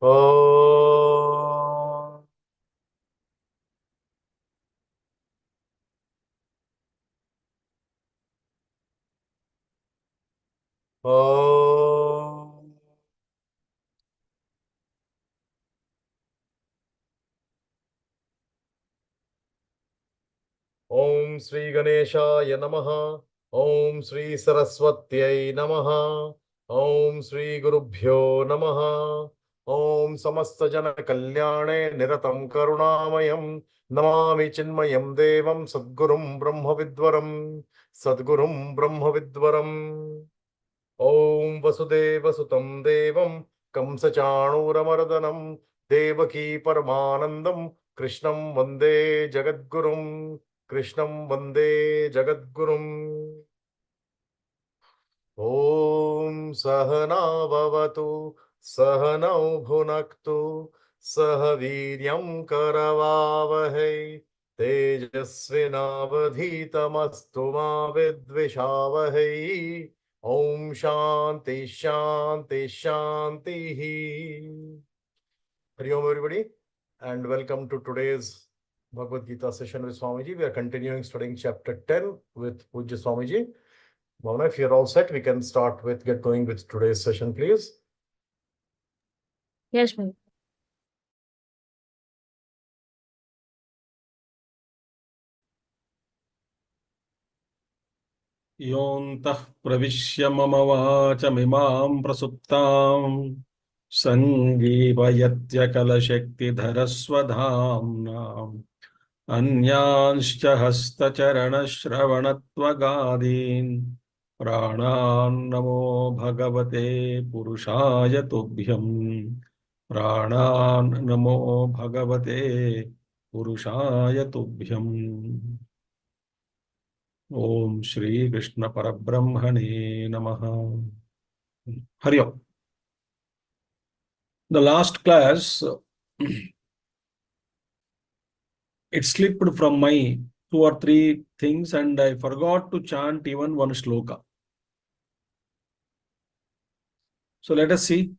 Om. Om. Om Sri Ganeshaya Namaha. Om Sri Saraswatyai Namaha. Om Sri Gurubhyo Namaha. Om Samasta Jana Kalyane Niratam Karunamayam Namami Chinmayam Devam Sadgurum Brahma Vidwaram Sadgurum Brahma Vidwaram. Om Vasudeva Sutam Devam Kamsachanuramardanam Devaki Paramanandam Krishnam Vande Jagadgurum Krishnam Vande Jagadgurum. Om Sahana Bhavatu Sahanau Bhunaktu Sahaviryam Karavavahai Tejasvinavadhitamastu ma vidvishavahai. Om Shanti Shanti Shanti. Hari Om everybody and welcome to today's Bhagavad Gita session with Swamiji. We are continuing studying chapter 10 with Pujya Swamiji. Bhavana, if you're all set, we can get going with today's session, please. Yes, ma'am. योऽन्तः प्रविश्य मम वाचमिमां प्रसुप्तां सञ्जीवयत्यकलशक्तिधरस्वधाम्नाम् अन्यांश्च हस्तचरणश्रवणत्वगादीन् प्राणान्नमो भगवते पुरुषाय तुभ्यम् प्राणान्नमो भगवते पुरुषाय तुभ्यम् Om Shri Krishna Parabrahmane Namaha. Hari Om. The last class, it slipped from my 2 or 3 things and I forgot to chant even one shloka. So let us see.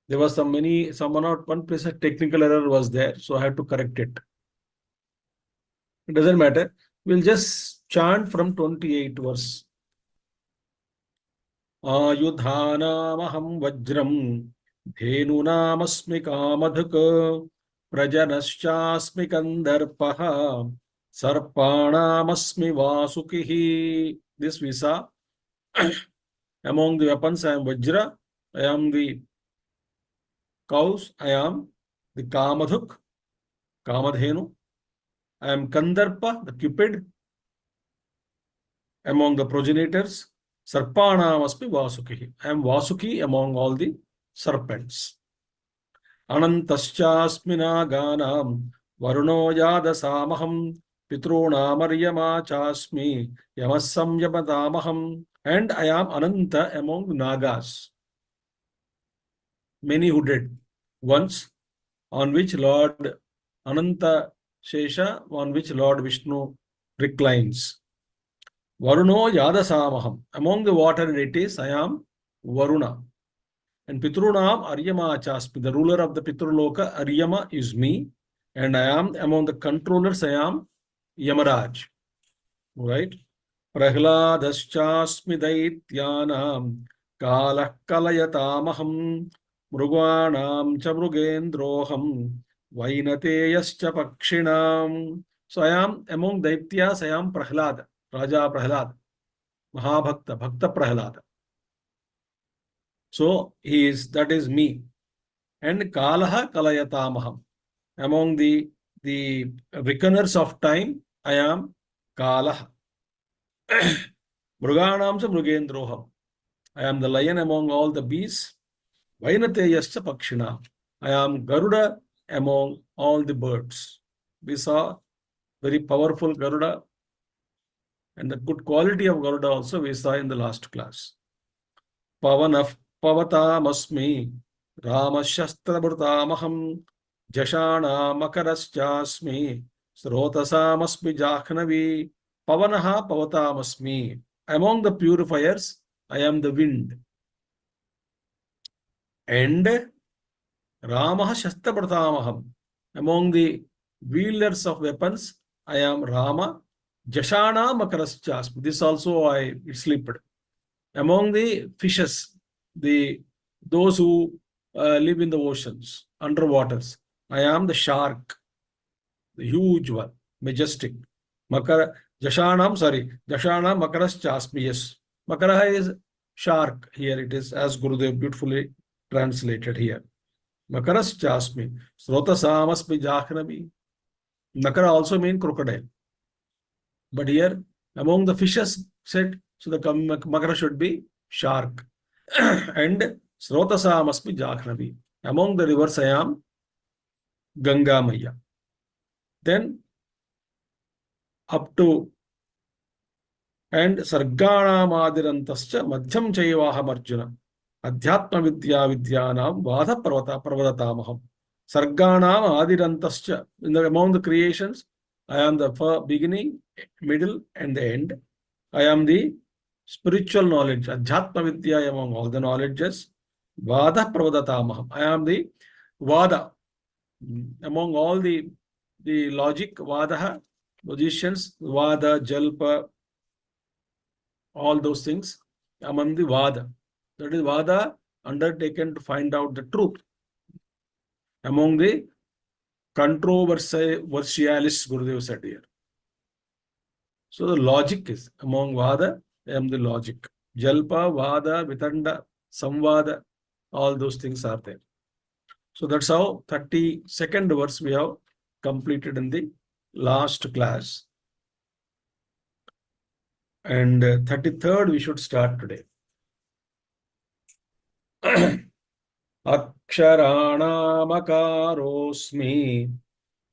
There was one place a technical error was there, so I had to correct it. It doesn't matter. We'll just chant from 28th verse. Ayudhanamaham vajram धेनुनामस्मि Kamadhuk प्रजनश्चास्मि कंदर्पः सर्पाणामस्मि वासुकिः. This we saw. Among the weapons I am Vajra, I am the cows, I am the Kamadhuk, Kamadhenu, I am Kandarpa, the Cupid. Among the progenitors, Sarpanam asmi Vasuki. I am Vasuki among all the serpents. Anantaschasmi naganam Varuno yadasamaham Pitrunamaryama chasmi Yamasam yamadamaham. And I am Ananta among Nagas. Many who did once, on which Lord Ananta Shesha, on which Lord Vishnu reclines. Varuno Yadasamaham. Among the water deities, I am Varuna. And Pitrunam Aryama Chasmi. The ruler of the Pitruloka, Aryama, is me. And I am among the controllers, I am Yamaraj. Right? Prahladashchasmi Daityanam Kalah Kalayatamaham Mrugwanam cha Mrugendroham Vainateyascha Pakshinam. So I am among Daityas, I am Prahlad, Raja Prahlad, Mahabhakta, Bhakta Prahlad. So that is me. And Kalaha Kalayatamaham. Among the reckoners of time, I am Kalaha. Mruganam cha Mrugendroham. I am the lion among all the beasts. Vainateyascha Pakshina. I am Garuda among all the birds. We saw very powerful Garuda and the good quality of Garuda also we saw in the last class. Pavanaf Pavatamasmi Ramashastrabhrutamaham Jashana Makaraschasmi Srotasamasmi Jakhnavi Pavanaha Pavatamasmi. Among the purifiers, I am the wind. And Ramah Shastrapratamaham. Among the wielders of weapons, I am Rama. Jashana Makaraschasmi. This also it slipped. Among the fishes, those who live in the oceans, underwaters, I am the shark, the huge one, majestic. Makara Jashana Makaraschasmi. Yes. Makara is shark. Here it is, as Gurudev beautifully translated here. Makaraschasmi. Srotasamasmi Jahnavi. Makara also means crocodile. But here, among the fishes said, so the Makara should be shark. And Srotasa must be Jahnavi. Among the rivers, I am Ganga Maya. Then up to and Sarganam Adirantascha Madhyam Chaivaham Arjuna. Adhyatma Vidya Vidyanam Vada Pravadatamaham. Sarganam Adirantascha. Among the creations, I am the beginning, middle, and the end. I am the spiritual knowledge, Adhyatma Vidya among all the knowledges. Vada Pravadatamaham. I am the Vada. Among all the logic, Vadaha, logicians, Vada, Jalpa, all those things, among the Vada. That is Vada undertaken to find out the truth. Among the controversialists, Gurudev said here. So the logic is, among Vada, I am the logic. Jalpa, Vada, Vitanda, Samvada, all those things are there. So that's how 32nd verse we have completed in the last class. And 33rd we should start today. Aksharanamakarosmi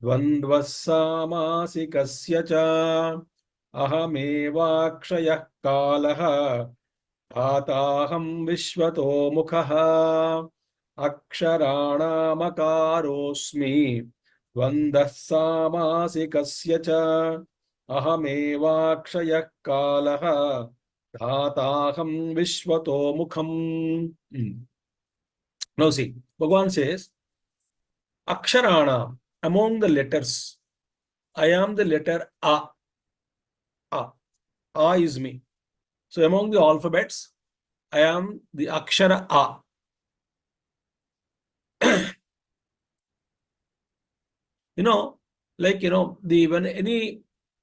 dvandvasamasika cha ahamevakshayah kalaha bhataham vishvato mukhaha. Aksharanamakarosmi dvandasamasika cha ahamevakshayah kalaha bhataham vishvato mukham. Now see, Bhagavan says, Aksharana, among the letters, I am the letter A. A. A is me. So among the alphabets, I am the Akshara A.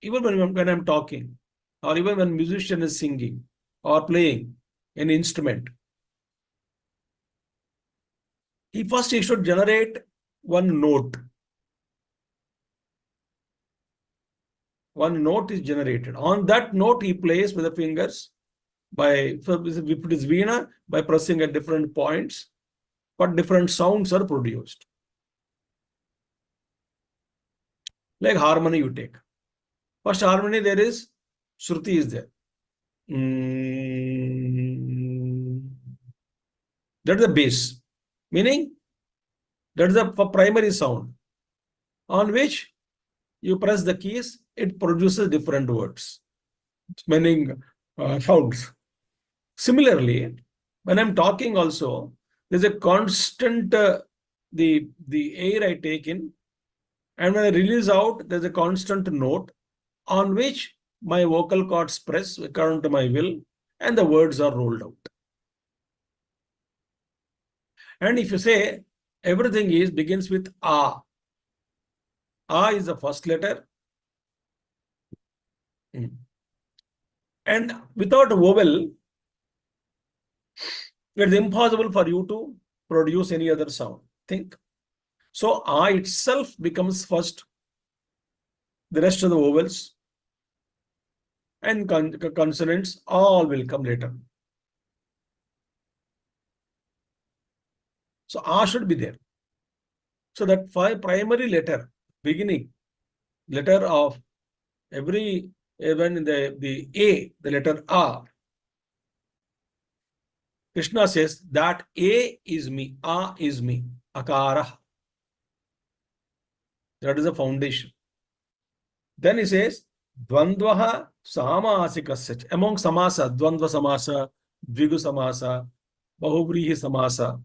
Even when I'm talking, or even when musician is singing or playing an instrument, he should generate one note. One note is generated. On that note, he plays with the fingers if it is Veena, by pressing at different points, but different sounds are produced. Like harmony you take. First harmony there is, Shruti is there. That is the base. Meaning, that is the primary sound on which you press the keys, it produces different words, meaning sounds. Similarly, when I'm talking also, there's a constant, the air I take in, and when I release out, there's a constant note on which my vocal cords press according to my will, and the words are rolled out. And if you say everything begins with A. A is the first letter. And without a vowel, it's impossible for you to produce any other sound. Think. So A itself becomes first. The rest of the vowels and consonants all will come later. So A should be there. So that primary letter, beginning, letter of every, even in the A, the letter A, Krishna says that A is me, A is me, Akara. That is the foundation. Then he says, Dvandvaha Samasikasya. Among Samasa, Dvandva Samasa, Dvigu Samasa, Bahuvrihi Samasa.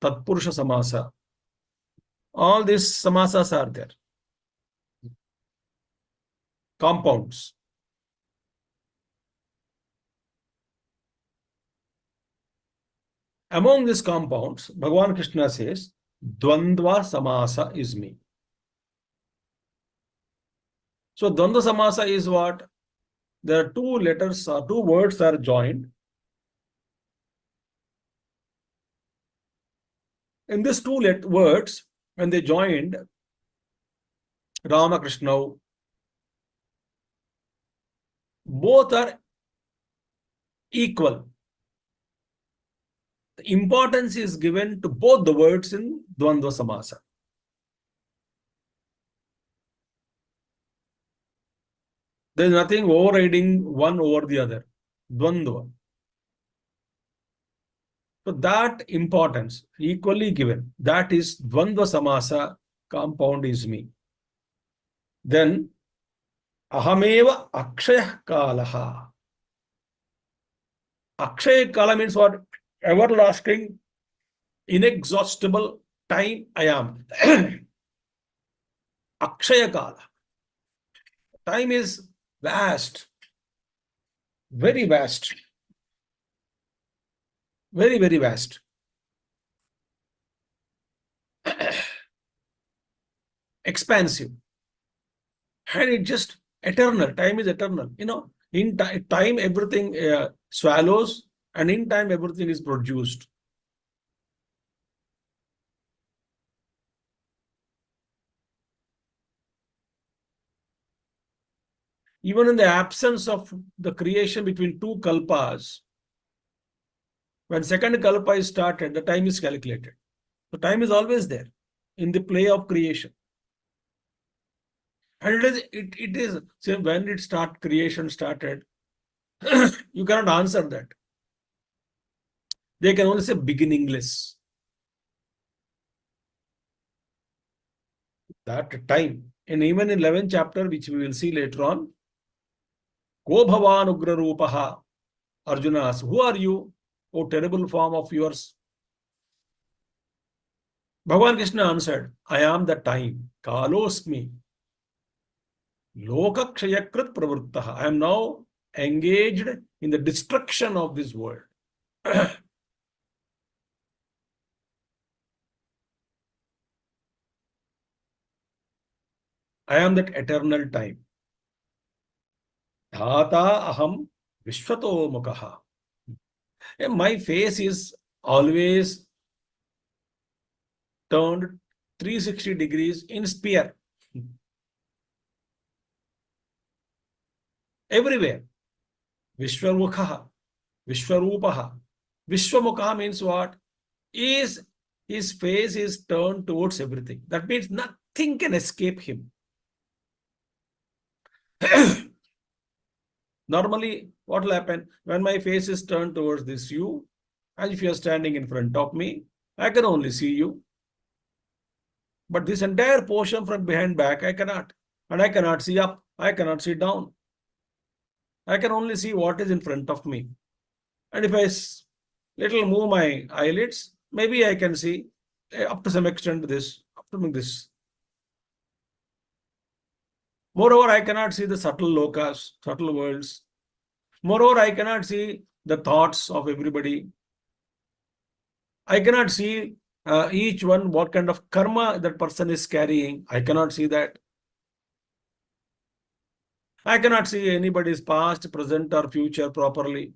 Tatpurusha Samasa. All these samasas are there. Compounds. Among these compounds, Bhagavan Krishna says, Dvandva Samasa is me. So Dvandva Samasa is what? There are two letters or two words are joined. In these two words, when they joined, Ramakrishna, both are equal. The importance is given to both the words in Dvandva Samasa. There is nothing overriding one over the other. Dvandva. So that importance equally given. That is Dvandva Samasa, compound is me. Then Ahameva Akshaya Kalaha. Akshaya Kala means what? Everlasting, inexhaustible time I am. Akshaya Kala. Time is vast, very vast, very, very vast. Expansive. And it just eternal. Time is eternal. You know, in time, everything swallows, and in time, everything is produced. Even in the absence of the creation between two kalpas, when second kalpa is started, the time is calculated. So time is always there in the play of creation. And it is, say, when creation started, you cannot answer that. They can only say beginningless. That time. And even in 11th chapter, which we will see later on, Ko bhavan ugra rupaha, Arjuna asks, who are you, O terrible form of yours? Bhagavan Krishna answered, I am the time, kalosmi, lokakshayakrit pravruttaha. I am now engaged in the destruction of this world. I am that eternal time. Dhata aham vishwato mukhaha. My face is always turned 360 degrees in sphere. Everywhere. Vishwamukhaha, Vishwarupaha. Vishwamukha means what? His face is turned towards everything. That means nothing can escape him. Normally, what will happen? When my face is turned towards this you, and if you are standing in front of me, I can only see you. But this entire portion from behind back, I cannot. And I cannot see up. I cannot see down. I can only see what is in front of me. And if I little move my eyelids, maybe I can see up to some extent this, up to this. Moreover, I cannot see the subtle lokas, subtle worlds. Moreover, I cannot see the thoughts of everybody. I cannot see each one, what kind of karma that person is carrying. I cannot see that. I cannot see anybody's past, present, or future properly.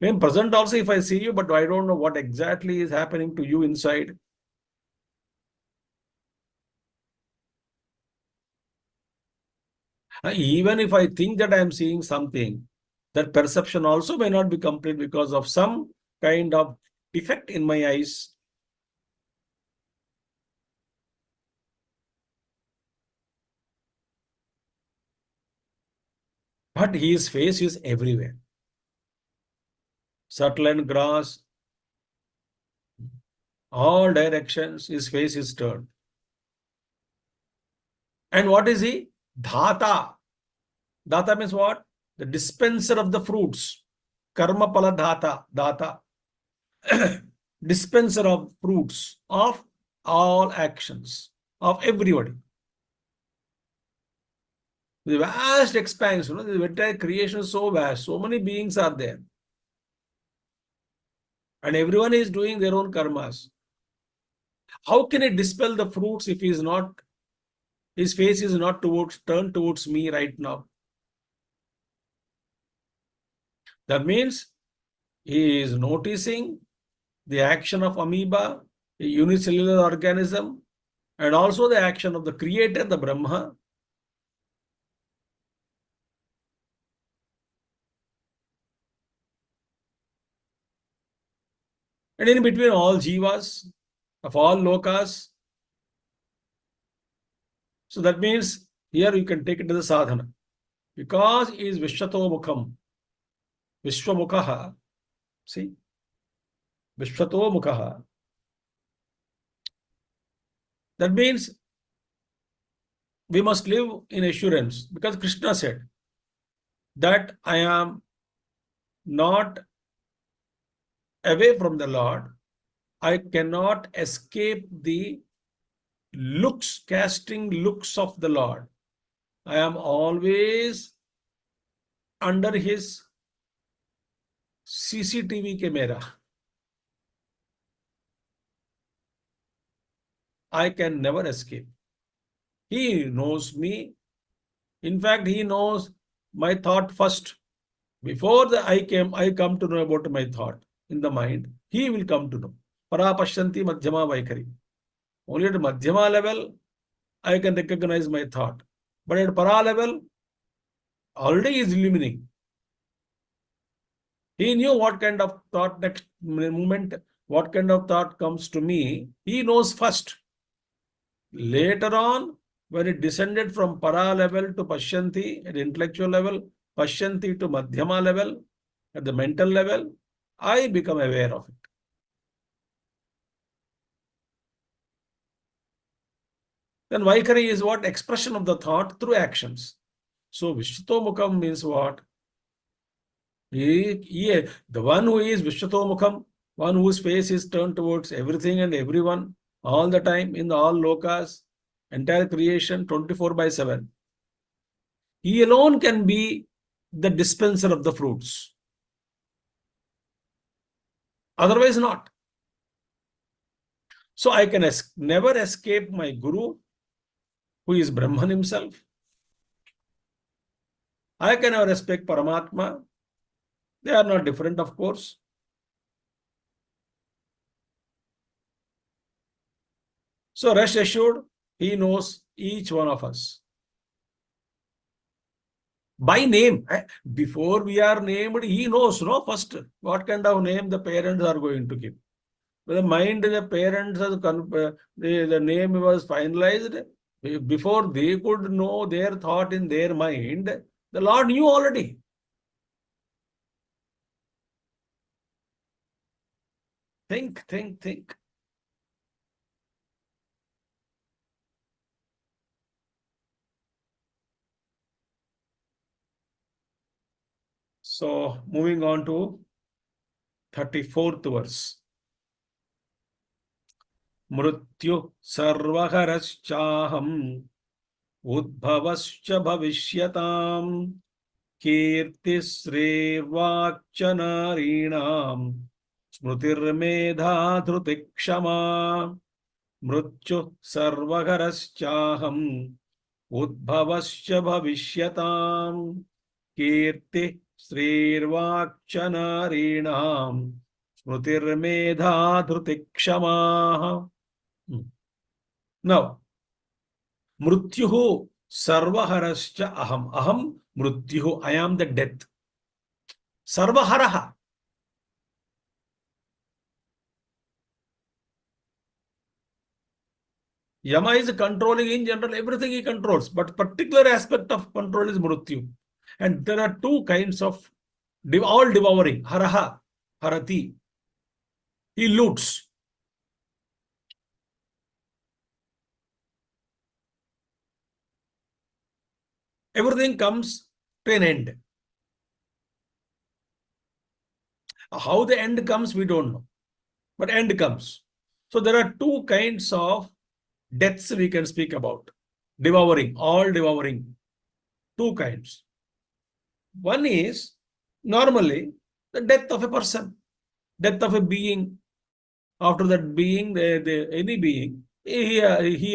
In present also, if I see you, but I don't know what exactly is happening to you inside. Even if I think that I am seeing something, that perception also may not be complete because of some kind of defect in my eyes. But his face is everywhere. Subtle and gross, all directions, his face is turned. And what is he? Dhata. Dhata means what? The dispenser of the fruits. Karma pala dhata. Dhata. dispenser of fruits of all actions of everybody. The vast expanse, the entire creation is so vast, so many beings are there. And everyone is doing their own karmas. How can he dispel the fruits if he is not, his face is not turned towards me right now? That means he is noticing the action of amoeba, a unicellular organism, and also the action of the creator, the Brahma. And in between all jivas of all lokas. So that means here you can take it to the sadhana. Because he is Vishwato Mukham, Vishwamukhaha. See? Vishwato Mukhaha. That means we must live in assurance, because Krishna said that I am not away from the Lord. I cannot escape the looks, casting looks of the Lord. I am always under his CCTV camera. I can never escape. He knows me. In fact, he knows my thought first. Before I come to know about my thought in the mind, he will come to know. Parapashyanti Madhyama Vaikari. Only at Madhyama level, I can recognize my thought. But at Para level, already is illuminating. He knew what kind of thought next moment, what kind of thought comes to me. He knows first. Later on, when it descended from Para level to Pashyanti at intellectual level, Pashyanti to Madhyama level, at the mental level, I become aware of it. Then Vaikari is what? Expression of the thought through actions. So Vishwatomukam means what? The one who is Vishwatomukam, one whose face is turned towards everything and everyone, all the time, in all lokas, entire creation, 24/7. He alone can be the dispenser of the fruits. Otherwise not. So I can never escape my Guru, who is Brahman himself. I can never escape Paramatma. They are not different, of course. So rest assured, he knows each one of us. By name. Before we are named, he knows, no, first, what kind of name the parents are going to give. The mind, the parents, the name was finalized. Before they could know their thought in their mind, the Lord knew already. Think. So, moving on to 34th verse. Mrityu sarvaharashchaham udbhavascha bhavishyatam kirtisrevakcha narinam smrutirmedha dhrutikshama mrityu sarvaharashchaham udbhavascha bhavishyatam kirti Srirvakcha narinam smrutirmedha dhrutikshama. Now, mrutyuhu sarvaharascha aham. Aham mrutyuhu. I am the death. Sarvaharaha. Yama is controlling in general everything he controls, but particular aspect of control is mrutyu. And there are two kinds of all devouring. Haraha, harati. He loots. Everything comes to an end. How the end comes, we don't know. but end comes. So there are two kinds of deaths we can speak about. Devouring, all devouring. Two kinds. One is normally the death of a person, death of a being. After that being, any being, he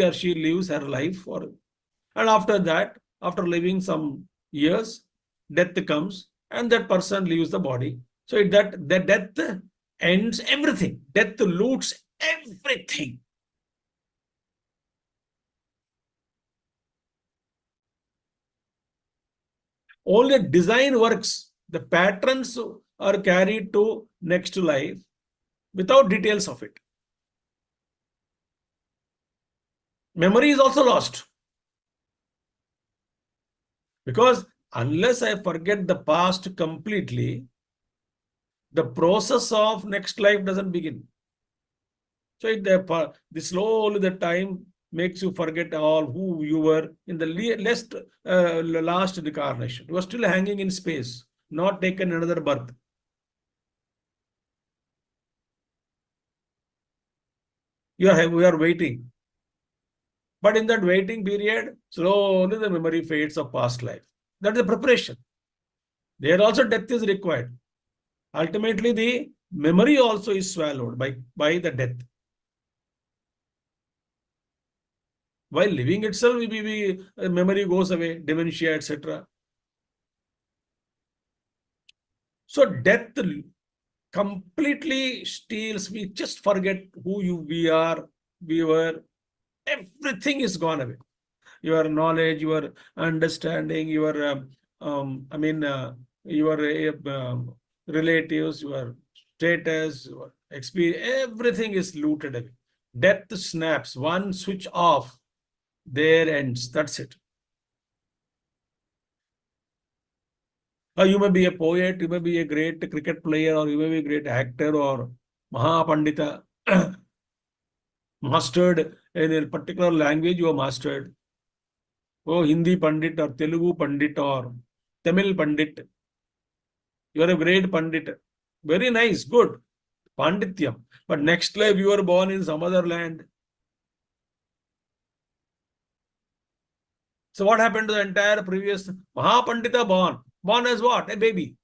or she lives her life, and after that, after living some years, death comes, and that person leaves the body. So that death ends everything. Death loots everything. Only design works. The patterns are carried to next life without details of it. Memory is also lost. Because unless I forget the past completely, the process of next life doesn't begin. So the slowly the time makes you forget all who you were in the last incarnation. You are still hanging in space, not taken another birth. We are waiting. But in that waiting period, slowly the memory fades of past life. That is the preparation. There also death is required. Ultimately, the memory also is swallowed by the death. While living itself, memory goes away, dementia, etc. So death completely steals. We just forget we were. Everything is gone away. Your knowledge, your understanding, your relatives, your status, your experience, everything is looted away. Death snaps, one switch off, there ends. That's it. You may be a poet, you may be a great cricket player, or you may be a great actor or Mahapandita, mastered in a particular language, you are mastered. Oh, Hindi Pandit or Telugu Pandit or Tamil Pandit. You are a great Pandit. Very nice, good. Pandityam. But next life you are born in some other land. So what happened to the entire previous Mahapandita born? Born as what? A baby.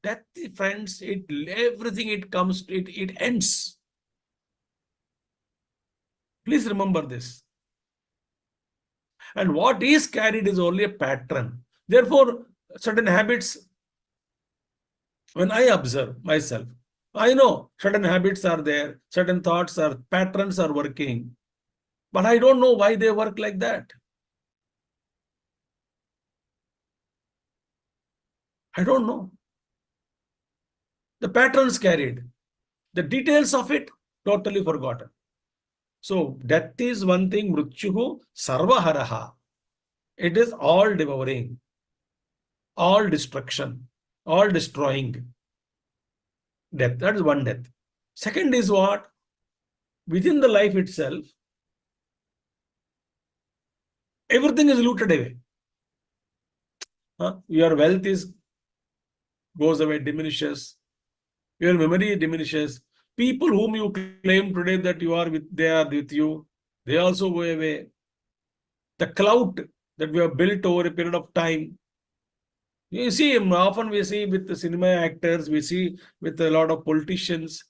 That, friends, everything it comes, it ends. Please remember this. And what is carried is only a pattern. Therefore, certain habits, when I observe myself, I know certain habits are there, certain thoughts are, patterns are working, but I don't know why they work like that. I don't know. The patterns carried, the details of it totally forgotten. So death is one thing, mrutyuhu sarvaharaha. It is all devouring, all destruction, all destroying. Death, that is one death. Second is what? Within the life itself, everything is looted away. Your wealth goes away, diminishes. Your memory diminishes. People whom you claim today that they are with you, they also go away. The clout that we have built over a period of time. You see, often we see with the cinema actors, we see with a lot of politicians.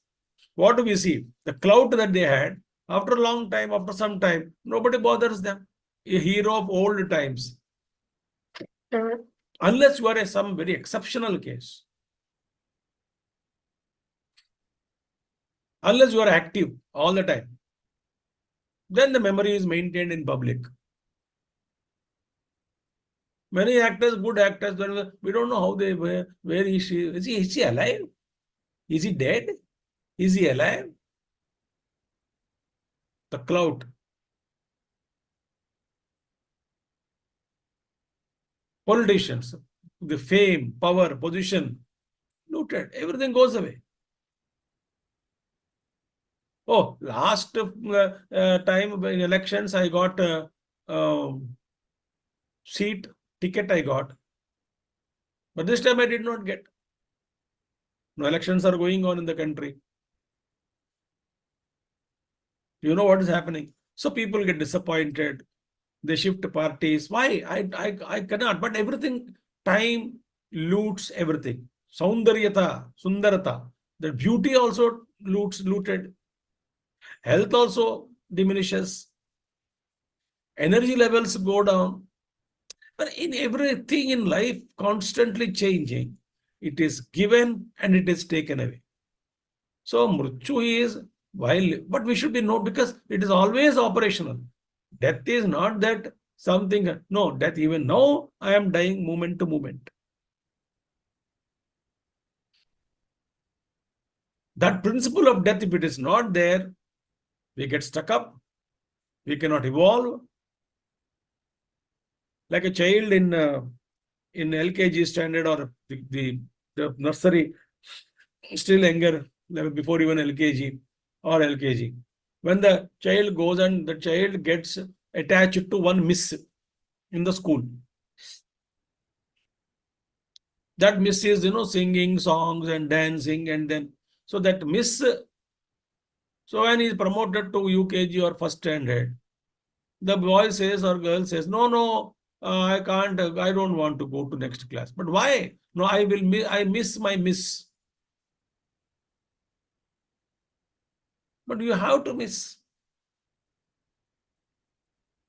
What do we see? The clout that they had, after a long time, after some time, nobody bothers them. A hero of old times. Unless you are some very exceptional case. Unless you are active all the time. Then the memory is maintained in public. Many actors, good actors, we don't know how they were. Where is she? Is he alive? Is he dead? Is he alive? The clout. Politicians, the fame, power, position, looted. Everything goes away. Oh, last time in elections, I got seat, ticket I got. But this time I did not get. No, elections are going on in the country. You know what is happening. So people get disappointed. They shift parties. Why? I cannot. But everything, time loots everything. Saundaryata, sundarata. The beauty also looted. Health also diminishes. Energy levels go down. But in everything in life, constantly changing, it is given and it is taken away. So mrityu is while, but we should be know because it is always operational. Death is not that something, no, death even now I am dying moment to moment. That principle of death, if it is not there, we get stuck up, we cannot evolve. Like a child in LKG standard or the nursery, still younger, before even LKG or LKG. When the child goes and the child gets attached to one miss in the school, that miss is, singing songs and dancing, and then, so that miss, so when he is promoted to UKG or first standard, the boy says or girl says, no, no, I can't, I don't want to go to next class. But why? No, I miss my miss. But you have to miss.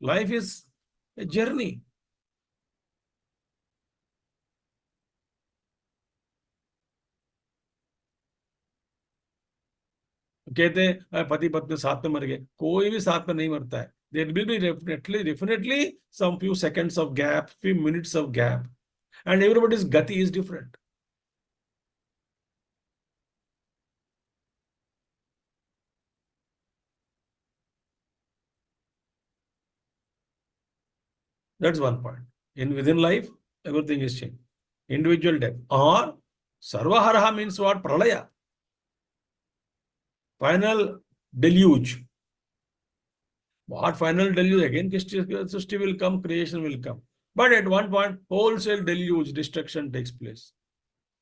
Life is a journey. कहते हैं पति पत्नी साथ में मर गए, कोई भी साथ में नहीं मरता है. There will be definitely some few seconds of gap, few minutes of gap, and everybody's gati is different. That's one point. Within life, everything is changed. Individual death or sarvaharaha means what? Pralaya. Final deluge. What final deluge? Again, Srishti will come, creation will come. But at one point, wholesale deluge, destruction takes place.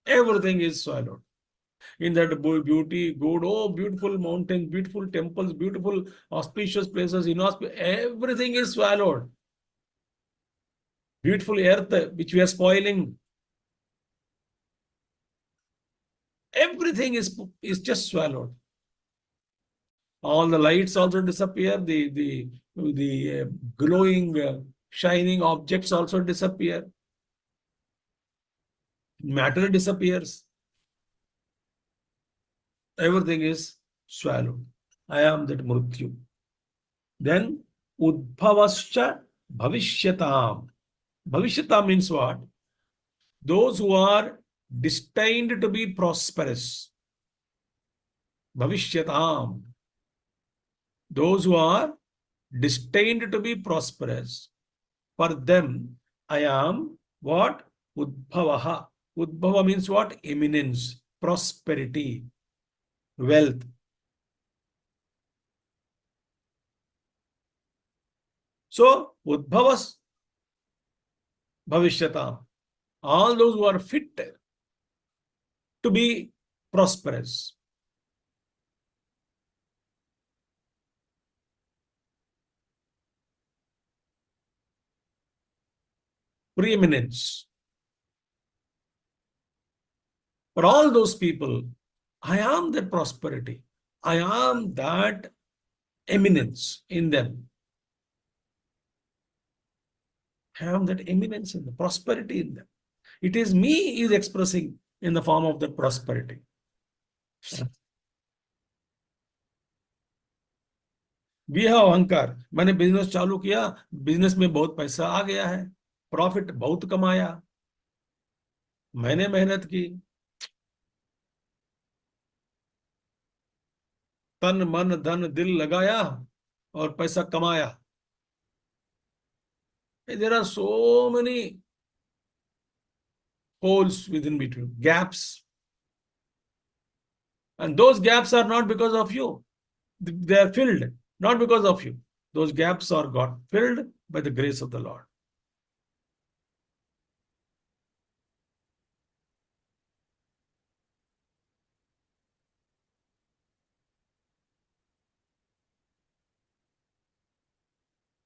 Everything is swallowed. In that beauty, good, oh, beautiful mountains, beautiful temples, beautiful auspicious places, everything is swallowed. Beautiful earth, which we are spoiling. Everything is just swallowed. All the lights also disappear. The glowing, shining objects also disappear. Matter disappears. Everything is swallowed. I am that mrityu. Then udbhavascha bhavishyatam. Bhavishyata means what? Those who are destined to be prosperous. Bhavishyatam. Those who are destined to be prosperous. For them, I am what? Udbhavaha. Udbhava means what? Eminence, prosperity, wealth. So, Udbhavas Bhavishyata. All those who are fit to be prosperous. Preeminence. For all those people, I am that prosperity. I am that eminence in them. I am that eminence in them, prosperity in them. It is me is expressing in the form of that prosperity. We have अहंकार. मैंने business चालू किया, business में बहुत पैसा आ गया है, profit बहुत कमाया, मैंने मेहनत की, तन मन धन दिल लगाया और पैसा कमाया. There are so many holes within between, gaps. And those gaps are not because of you. They are filled, not because of you. Those gaps are got filled by the grace of the Lord.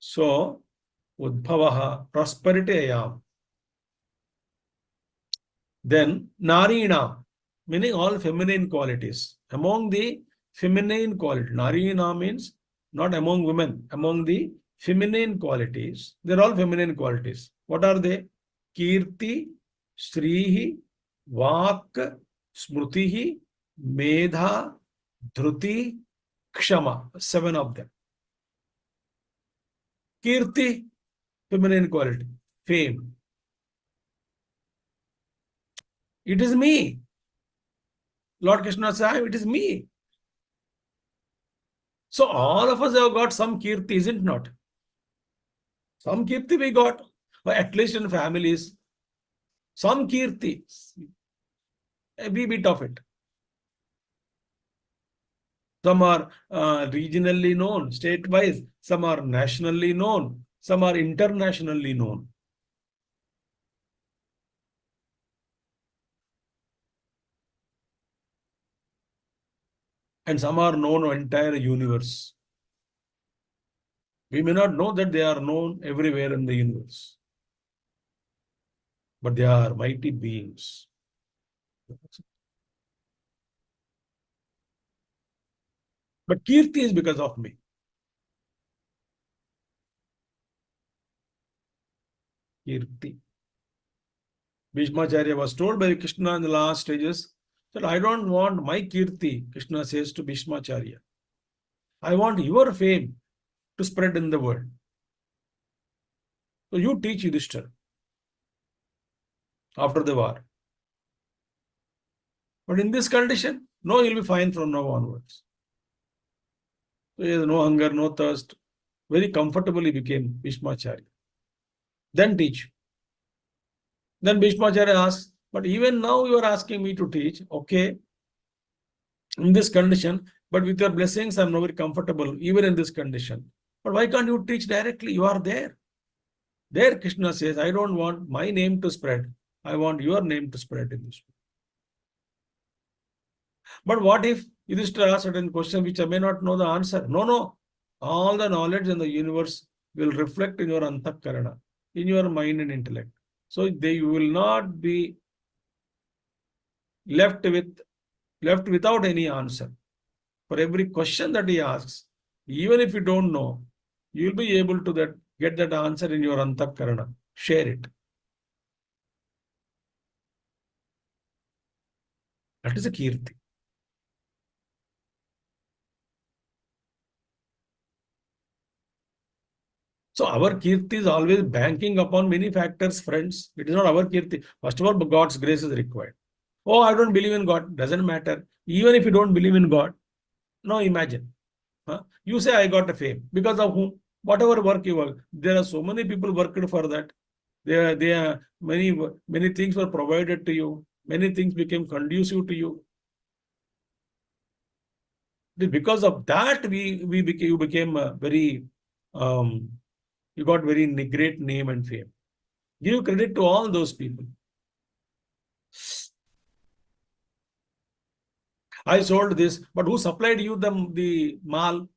So, Udbhavaha, prosperity I am. Then, Narina, meaning all feminine qualities. Among the feminine qualities, Narina means not among women, among the feminine qualities. They're all feminine qualities. What are they? Kirti, Srihi, Vak, Smrutihi, Medha, Dhruti, Kshama. 7 of them. Kirti, feminine quality. Fame. It is me. Lord Krishna said, it is me. So all of us have got some kirti, isn't not? Some kirti we got, or at least in families, some kirti, a wee bit of it. Some are regionally known, state-wise. Some are nationally known. Some are internationally known. And some are known entire universe. We may not know that they are known everywhere in the universe, but they are mighty beings. But kirti is because of me. Kirti. Bhishmacharya was told by Krishna in the last stages that I don't want my kirti, Krishna says to Bhishmacharya. I want your fame to spread in the world. So you teach Yudhishthira after the war. But in this condition, no, you'll be fine from now onwards. So he has no hunger, no thirst. Very comfortably became Bhishmacharya. Then teach. Then Bhishmacharya asks, but even now you are asking me to teach. Okay, in this condition, but with your blessings, I'm not very comfortable, even in this condition. But why can't you teach directly? You are there. There, Krishna says, I don't want my name to spread. I want your name to spread in this. But what if Yudhishthira asks certain question which I may not know the answer? No, no. All the knowledge in the universe will reflect in your antakarana, in your mind and intellect. So you will not be left without any answer. For every question that he asks, even if you don't know, you will be able to get that answer in your antakarana. Share it. That is a kirti. So our kirti is always banking upon many factors, friends. It is not our kirti. First of all, God's grace is required. Oh, I don't believe in God. Doesn't matter. Even if you don't believe in God, now imagine. You say, I got a fame. Because of whom? Whatever work you work. There are so many people worked for that. There are many things were provided to you. Many things became conducive to you. Because of that, you became very, you got very great name and fame. Give credit to all those people. I sold this, but who supplied you the mal,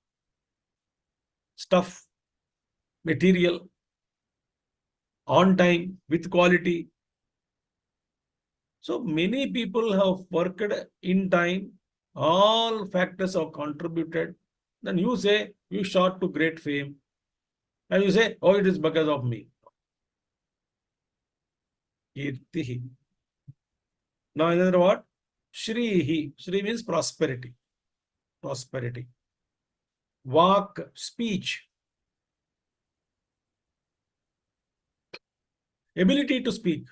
stuff, material, on time, with quality? So many people have worked in time. All factors have contributed. Then you say you shot to great fame. And you say, oh, it is because of me. Kirtihi. Now another what? Shrihi. Shri means prosperity. Prosperity. Vak, speech. Ability to speak.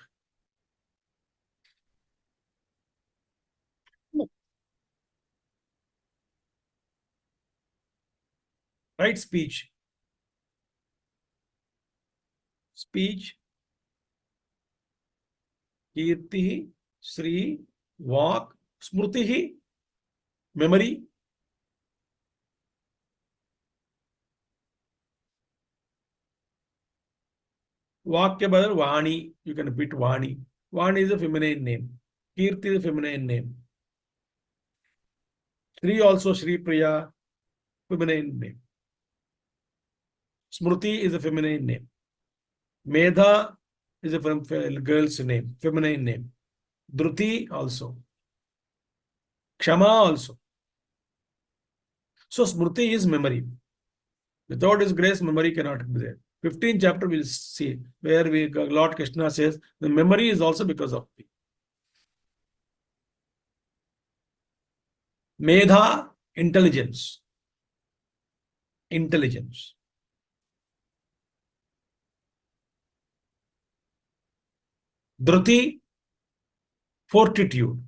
Right speech. Speech. Kirtihi. Shri. Vak. Smrutihi. Memory. Vak ke badal Vani. You can repeat Vani. Vani is a feminine name. Kirti is a feminine name. Shri also Shri Priya, feminine name. Smriti is a feminine name. Medha is a girl's name, feminine name. Dhruti also. Kshama also. So Smriti is memory. Without His grace, memory cannot be there. 15th chapter we'll see where Lord Krishna says the memory is also because of me. Medha, intelligence. Intelligence. Dhruti, fortitude.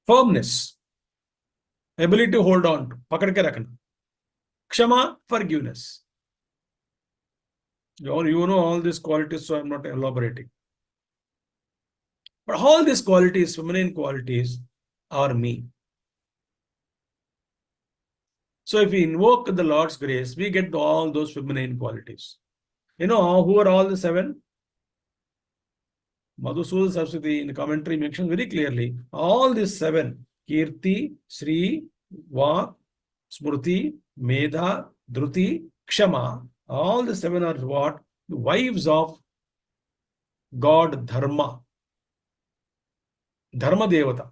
Firmness. Ability to hold on to. Pakad ke rakhna. Kshama, forgiveness. You know all these qualities, so I'm not elaborating. But all these qualities, feminine qualities, are me. So if we invoke the Lord's grace, we get all those feminine qualities. You know who are all the seven? Madhusudana Saraswati in the commentary mentions very clearly all these seven: Kirti, Sri, Vak, Smriti, Medha, Dhruti, Kshama. All the seven are what? The wives of God Dharma. Dharma Devata.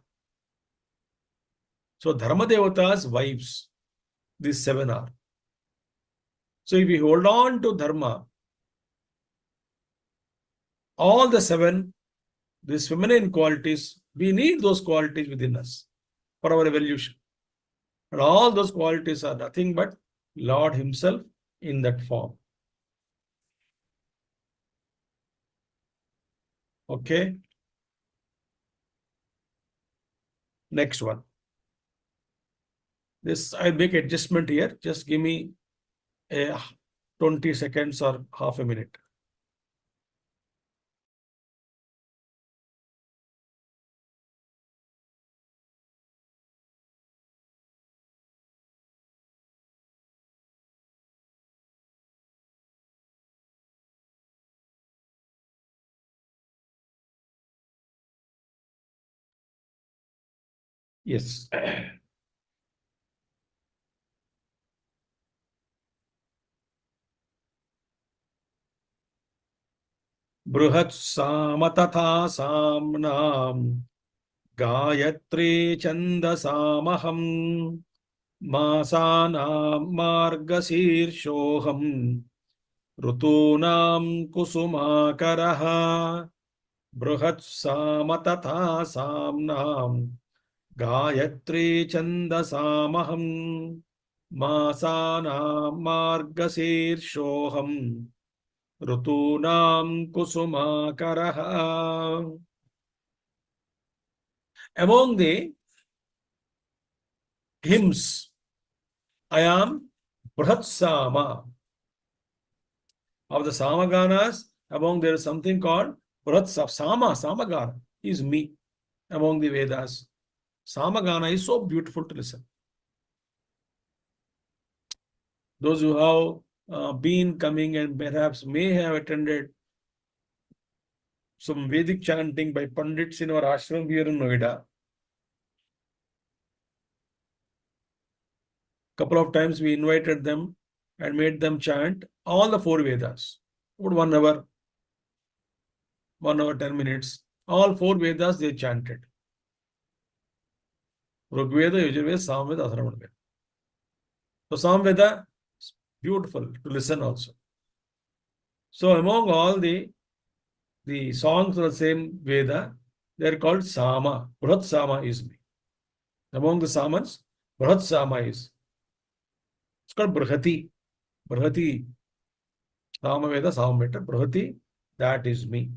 So Dharma Devata's wives, these seven are. So if we hold on to Dharma, all the seven, these feminine qualities, we need those qualities within us for our evolution. And all those qualities are nothing but Lord Himself in that form. Okay. Next one. This I'll make adjustment here. Just give me a 20 seconds or half a minute. Yes. Bruhat samatata samnam Gayatri chandasamaham Masanam margasirshoham Rutunam kusumakaraha Bruhat samatata samnam Gayatri chandasamaham Masanam margasirshoham Rutunam kusumakaraha. Among the hymns, I am Sama. Of the Samaganas, among there is something called Samagana is me among the Vedas. Samagana is so beautiful to listen. Those who have been coming and perhaps may have attended some Vedic chanting by Pandits in our ashram here in Noida. Couple of times we invited them and made them chant all the four Vedas. About 1 hour, 10 minutes. All four Vedas they chanted. Rigveda, Yajurveda, Samveda, Atharvaveda. So Samveda is beautiful to listen also. So among all the songs of the same Veda, they are called Sama. Bruhat Sama is me. Among the Samans, Bruhat Sama is. It's called Brahati. Brahati. Samaveda, Samaveda, Brahati, that is me.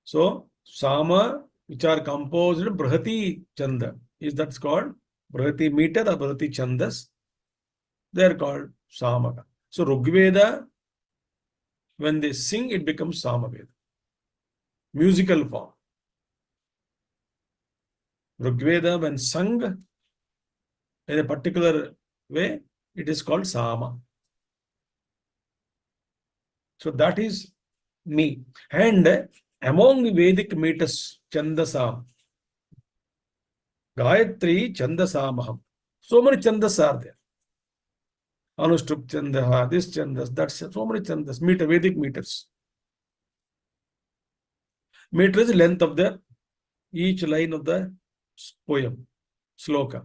So, Sama, which are composed Brahati Chanda, is that's called Brahati meter or Brahati Chandas. They are called Samaka. So, Rigveda, when they sing, it becomes Samaveda. Musical form. Rigveda, when sung in a particular way, it is called Sama. So that is me. And among the Vedic meters, Chandasam, Gayatri Chandasamaham. So many Chandas are there. Anushtup Chandaha, this Chandas, that's so many Chandas, meter, Vedic meters. Meter is the length of the each line of the poem, Shloka.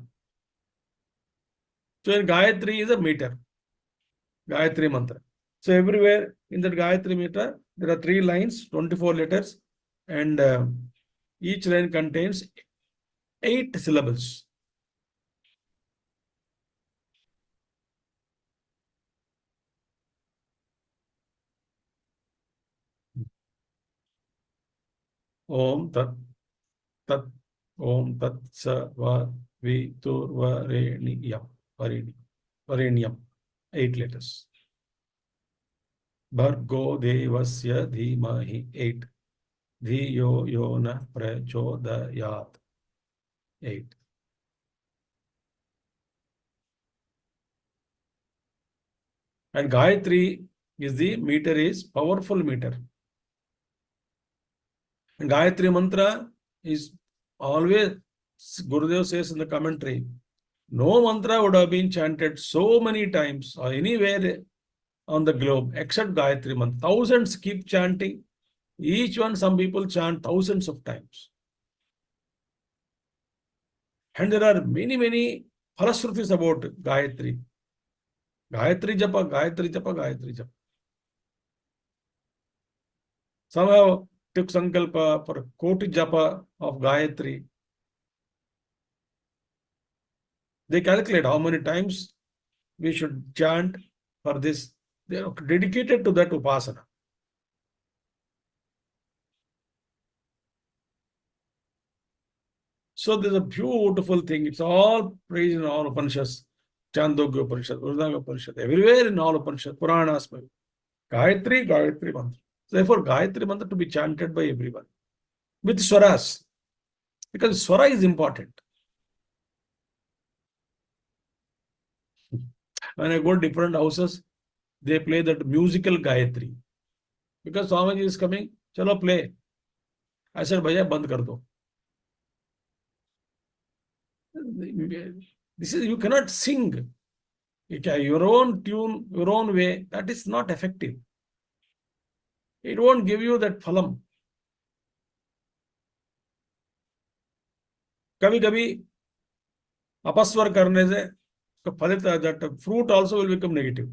So in Gayatri is a meter, Gayatri mantra. So everywhere in that Gayatri meter, there are 3 lines, 24 letters, and each line contains 8 syllables. Om Tat Tat Om Tat Sa Va Vi Tur Vareniyam Vareniyam 8 letters. Bhargo Devasya Dhimahi 8. Dhiyo Yona Prachodayat 8. And Gayatri is the meter is powerful meter. And Gayatri mantra is always, Gurudev says in the commentary, no mantra would have been chanted so many times or anywhere on the globe except Gayatri mantra. Thousands keep chanting. Each one, some people chant thousands of times. And there are many, many falasrutis about Gayatri. Gayatri Japa, Gayatri Japa, Gayatri Japa. Somehow took sankalpa for Koti Japa of Gayatri. They calculate how many times we should chant for this. They are dedicated to that upasana. So there's a beautiful thing. It's all praised in all Upanishads. Chandogya Upanishad, Vrudanga Upanishad, everywhere in all Upanishads, Puranas, Gayatri, Gayatri mantra. So therefore, Gayatri mantra to be chanted by everyone with swaras, because swara is important. When I go to different houses, they play that musical Gayatri. Because Swami is coming, chalo play. I said, Bhaiya, band kar do. This is, you cannot sing your own tune, your own way. That is not effective. It won't give you that phalam. कभी-कभी अपस्वर करने से फलित, that fruit also will become negative.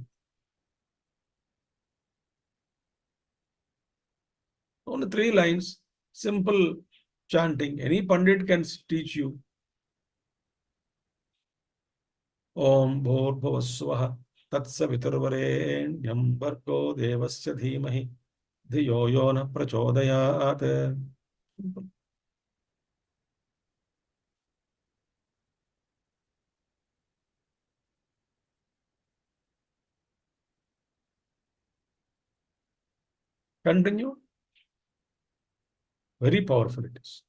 Only 3 lines, simple chanting. Any Pandit can teach you. Om Bhur Bhuvasvaha Tatsaviturvarenyam Bhargo Devasya Dhimahi Dhiyo Yona Prachodayat. Continue. Very powerful it is.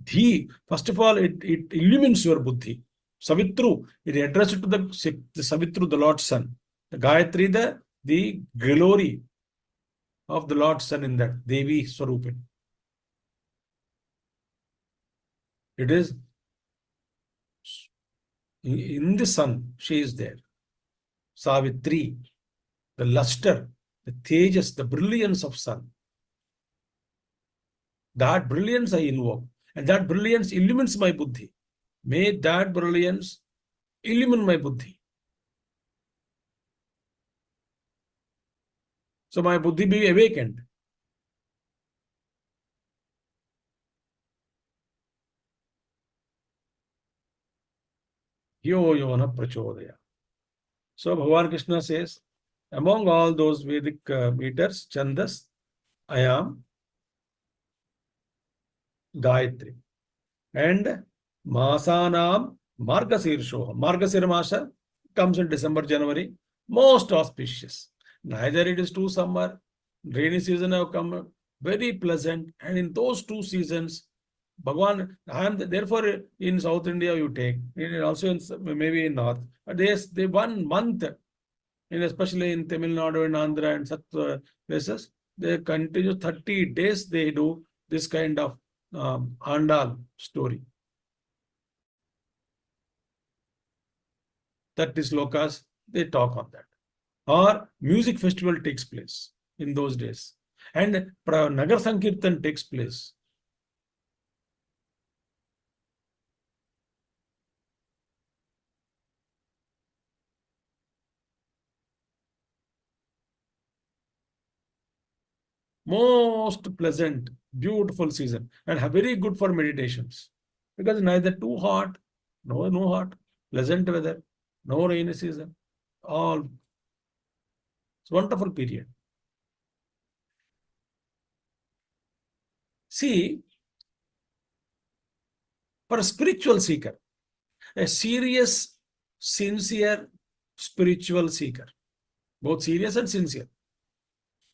Dhi, first of all, it illumines your buddhi. Savitru, it addresses to the Savitru, the Lord's Son. The Gayatri, the glory of the Lord's Son in that Devi Swarupin. It is in the sun, she is there. Savitri, the luster, the tejas, the brilliance of sun. That brilliance I invoke, and that brilliance illumines my buddhi. May that brilliance illumine my buddhi. So my buddhi be awakened. Yo yona prachodaya. So Bhagavan Krishna says, among all those Vedic meters, Chandas, I am Gayatri. And Masanam Margasirshoha. Margasir Masa comes in December, January. Most auspicious. Neither it is too summer, rainy season have come, very pleasant. And in those 2 seasons, Bhagwan, therefore in South India you take, also in maybe in North. But they 1 month, especially in Tamil Nadu and Andhra and such places, they continue 30 days they do this kind of Andal story. 30 slokas they talk on that. Or music festival takes place in those days. And Nagar Sankirtan takes place. Most pleasant, beautiful season, and very good for meditations. Because neither too hot, no hot, pleasant weather, no rainy season. All it's wonderful period. See, for a spiritual seeker, a serious, sincere spiritual seeker, both serious and sincere,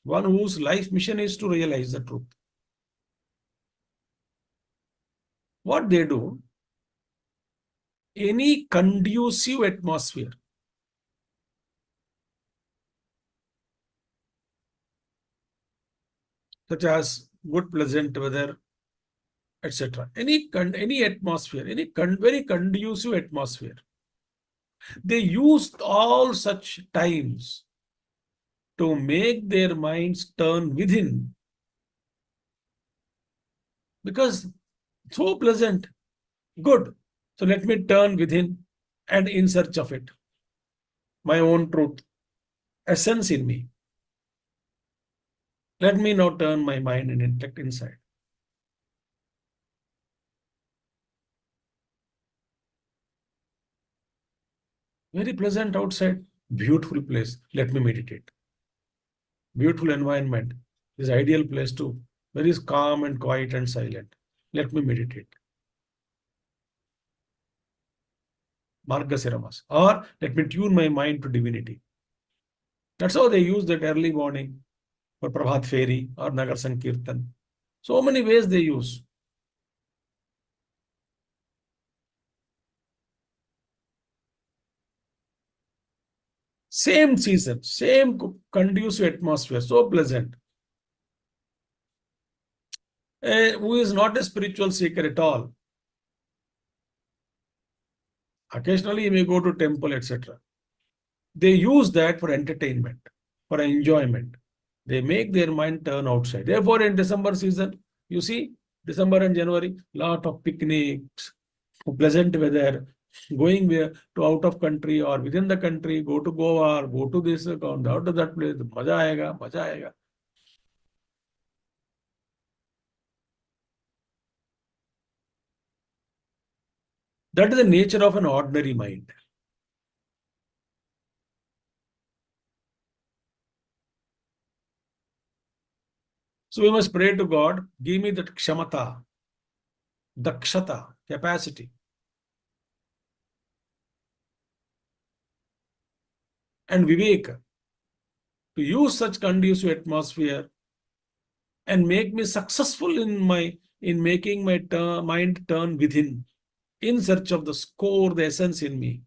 one whose life mission is to realize the truth. What they do, any conducive atmosphere, such as good, pleasant weather, etc. Any atmosphere, very conducive atmosphere. They used all such times to make their minds turn within. Because so pleasant, good. So let me turn within and in search of it. My own truth, essence in me. Let me now turn my mind and intellect inside. Very pleasant outside, beautiful place. Let me meditate. Beautiful environment. This ideal place too. Very calm and quiet and silent. Let me meditate. Margasiramas. Or let me tune my mind to divinity. That's how they use that early morning for Prabhat Fairy or Nagar Sankirtan. So many ways they use. Same season, same conducive atmosphere, so pleasant. Who is not a spiritual seeker at all. Occasionally he may go to temple, etc. They use that for entertainment, for enjoyment. They make their mind turn outside. Therefore, in December season, you see, December and January, lot of picnics, pleasant weather, going to out of country or within the country, go to Goa or go to this, go out to that place, maja aayega, maja aayega. That is the nature of an ordinary mind. So we must pray to God, give me that kshamata, dakshata, capacity. And vivek, to use such conducive atmosphere and make me successful in making my mind turn within, in search of the core, the essence in me.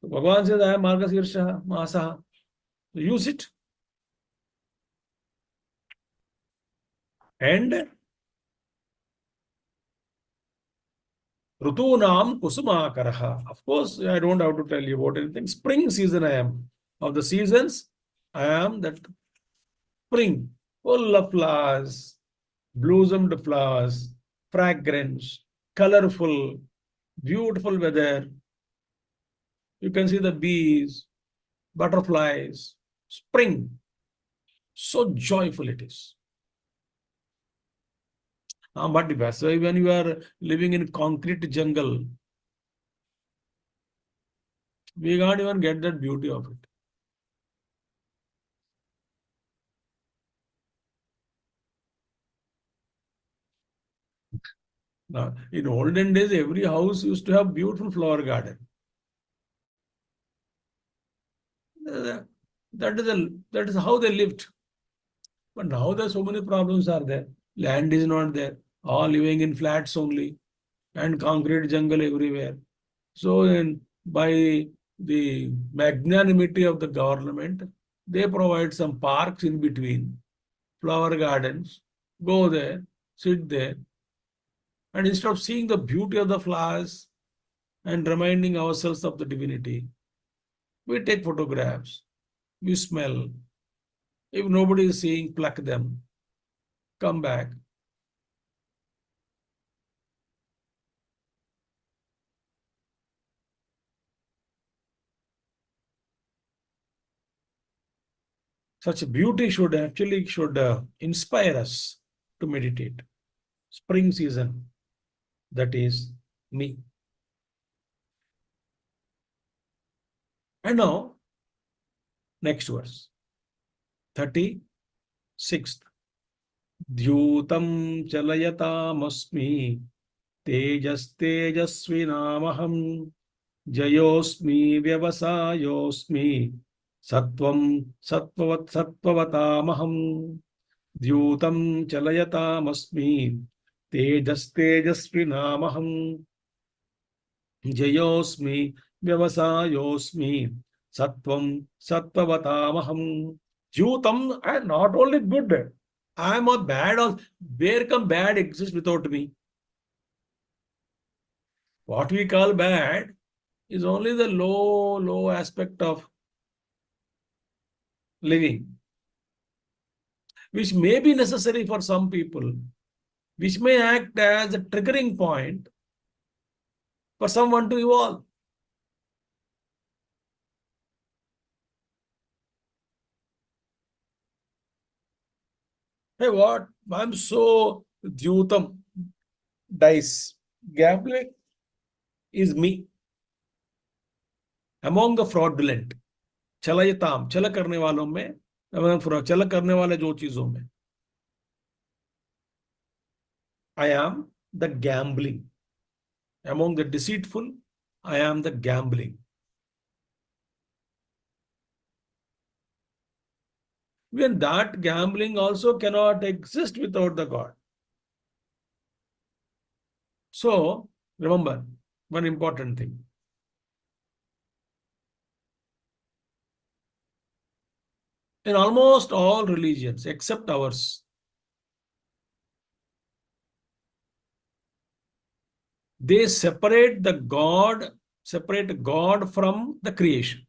So Bhagavan says, I am Margashirsha Masaha. So use it. And Rutunam Kusumakaraha. Of course, I don't have to tell you about anything. Spring season I am. Of the seasons, I am that spring, full of flowers, blossomed flowers, fragrance, colorful, beautiful weather. You can see the bees, butterflies, spring. So joyful it is. But when you are living in concrete jungle, we can't even get that beauty of it. Now, in olden days, every house used to have beautiful flower garden. That is how they lived. But now there's so many problems are there. Land is not there. All living in flats only and concrete jungle everywhere. So by the magnanimity of the government, they provide some parks in between, flower gardens. Go there, sit there. And instead of seeing the beauty of the flowers and reminding ourselves of the divinity, we take photographs, we smell. If nobody is seeing, pluck them, come back. Such beauty should inspire us to meditate. Spring season, that is me. And now, next verse, 36th. द्यूतं चलयतामस्मि तेजस्तेजस्विनामहं जयोऽस्मि व्यवसायोऽस्मि सत्वं सत्त्ववतामहं द्यूतं चलयतामस्मि तेजस्तेजस्विनामहं जयोऽस्मि व्यवसायोऽस्मि सत्वं सत्त्ववतामहं द्यूतं and not only good, I am a bad also. Where come bad exists without me? What we call bad is only the low aspect of living, which may be necessary for some people, which may act as a triggering point for someone to evolve. Hey, what? I'm so Dhyutam. Dice. Gambling is me. Among the fraudulent. चलयताम, चल करने वालों में, चल करने वाले जो चीजों में, I am the gambling. Among the deceitful, I am the gambling. When that gambling also cannot exist without the God. So, remember one important thing. In almost all religions, except ours, they separate God from the creation.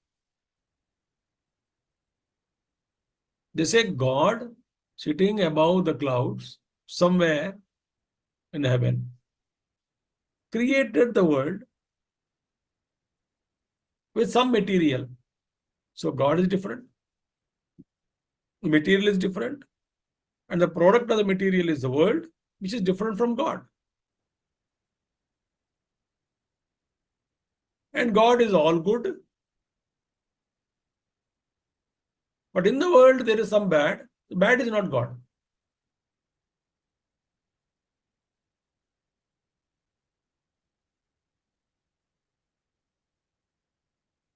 They say God sitting above the clouds somewhere in heaven created the world with some material. So God is different, the material is different, and the product of the material is the world, which is different from God. And God is all good. But in the world, there is some bad. The bad is not God.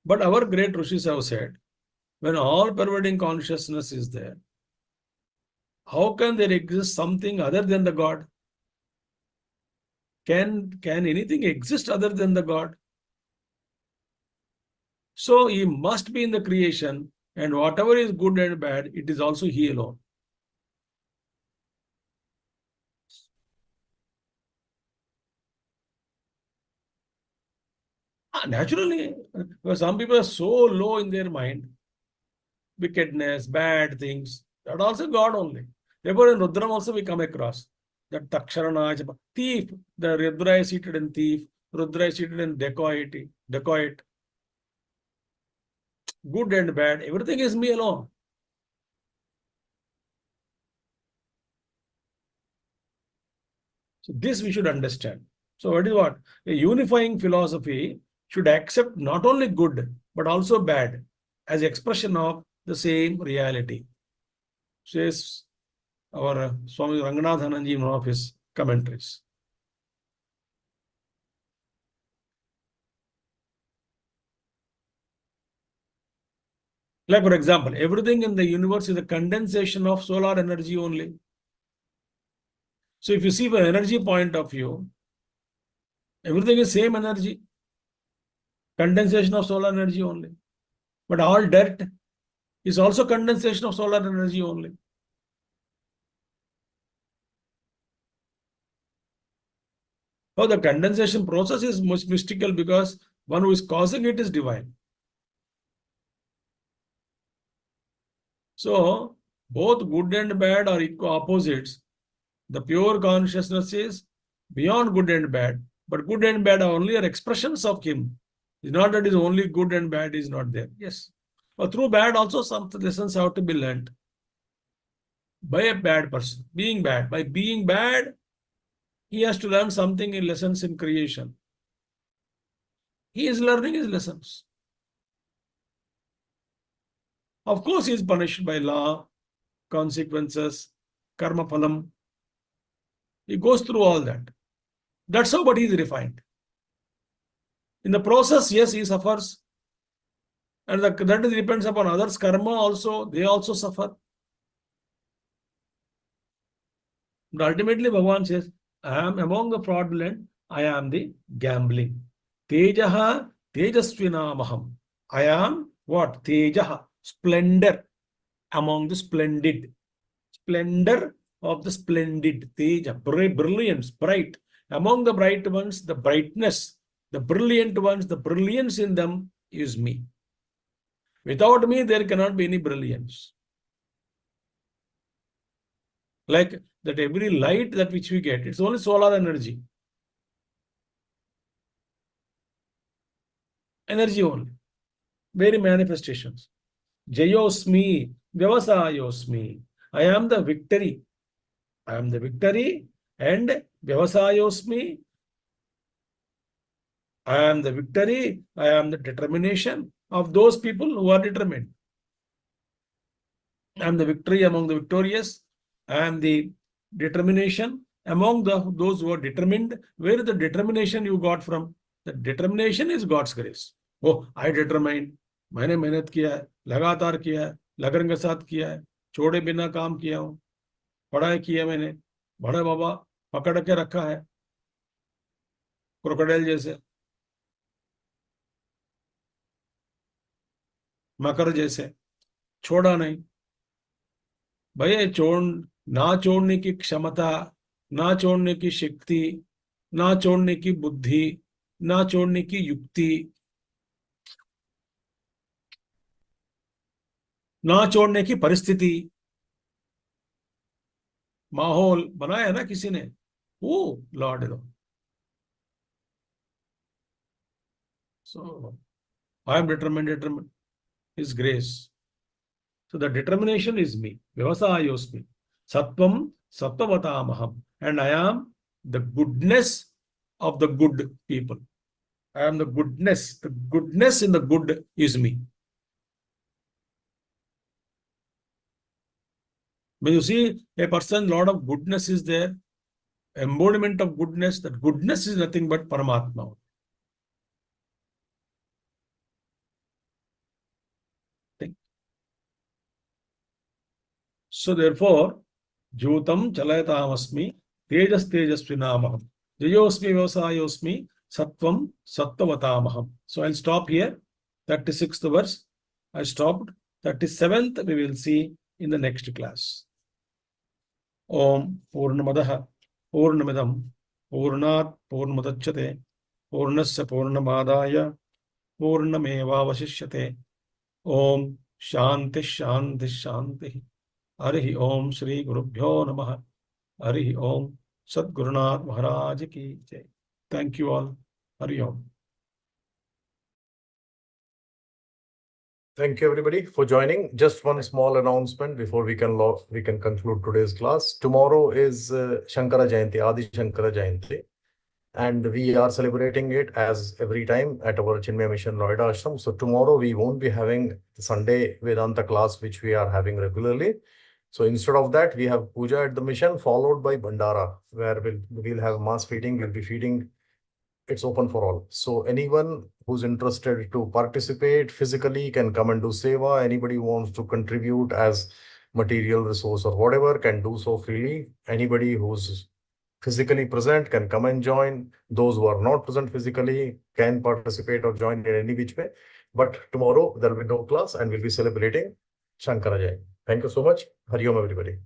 But our great Rishis have said, when all pervading consciousness is there, how can there exist something other than the God? Can anything exist other than the God? So he must be in the creation, and whatever is good and bad, it is also he alone. Naturally, some people are so low in their mind, wickedness, bad things, that also God only. Therefore, in Rudram also we come across that Taksharana, thief, the Rudra is seated in thief, Rudra is seated in dacoit, good and bad, everything is me alone. So this we should understand. So what is what? A unifying philosophy should accept not only good, but also bad as expression of the same reality, says our Swami Ranganathananji in one of his commentaries. Like for example, everything in the universe is a condensation of solar energy only. So if you see from energy point of view, everything is same energy, condensation of solar energy only. But all dirt is also condensation of solar energy only. Oh, the condensation process is much mystical because one who is causing it is divine. So, both good and bad are equal opposites. The pure consciousness is beyond good and bad, but good and bad are only expressions of him. It's not that is only good and bad is not there. Yes. But through bad also some lessons have to be learned by a bad person. Being bad. By being bad, he has to learn something in lessons in creation. He is learning his lessons. Of course, he is punished by law, consequences, karma phalam. He goes through all that. That's how, but he is refined. In the process, yes, he suffers. And that depends upon others' karma also. They also suffer. But ultimately, Bhagavan says, I am among the fraudulent. I am the gambling. Tejaha tejasvinamaham. I am what? Tejaha. Splendor among the splendid. Splendor of the splendid. Teja. Brilliance. Bright. Among the bright ones, the brightness. The brilliant ones, the brilliance in them is me. Without me, there cannot be any brilliance. Like that every light that which we get, it's only solar energy. Energy only. Very manifestations. Jayosmi, Vyavasayosmi. I am the victory. I am the victory and Vyavasayosmi. I am the victory. I am the determination of those people who are determined. I am the victory among the victorious. I am the determination among those who are determined. Where is the determination you got from? The determination is God's grace. Oh, I determined. मैंने मेहनत किया है, लगातार किया है, लगन के साथ किया है, छोड़े बिना काम किया हूं, पढ़ाई की है मैंने, बड़े बाबा पकड़ के रखा है क्रोकोडाइल जैसे, मकर जैसे, छोड़ा नहीं भैया। ना छोड़ने की क्षमता, ना छोड़ने की शक्ति, ना छोड़ने की बुद्धि, ना छोड़ने की युक्ति, ना छोड़ने की परिस्थिति, माहौल बनाया ना किसी ने, वो Lord low. So I am determined. His grace. So the determination is me. Vyavasayosmi. Sattvam sattvatamaham. And I am the goodness of the good people. I am the goodness. The goodness in the good is me. When you see a person, lot of goodness is there, embodiment of goodness, that goodness is nothing but Paramatma. So therefore, Jyotam Chalayatamasmi, Tejas Tejasvinamaham, Jayosmi Vyavasayosmi, Sattvam Sattvatamaham. So I'll stop here. 36th verse. I stopped. 37th we will see in the next class. Om Purnamadaha Purnamidam Purnat Purnamudachyate Purnasya Purnamadaya Purnamevavasishyate. Om Shanti Shanti Shanti. Harihi Om Shri Gurubhyo Namaha. Harihi Om Sadgurunath Maharaj Ki Jai. Thank you all. Hari Om. Thank you, everybody, for joining. Just one small announcement before we can conclude today's class. Tomorrow is Shankara Jayanti, Adi Shankara Jayanti, and we are celebrating it as every time at our Chinmaya Mission Noida Ashram. So tomorrow we won't be having the Sunday Vedanta class, which we are having regularly. So instead of that, we have puja at the mission followed by Bhandara, where we'll have mass feeding. We'll be feeding. It's open for all. So anyone who's interested to participate physically can come and do seva. Anybody who wants to contribute as material resource or whatever can do so freely. Anybody who's physically present can come and join. Those who are not present physically can participate or join in any which way. But tomorrow there will be no class and we'll be celebrating Shankara Jayanti. Thank you so much. Hari Om, everybody.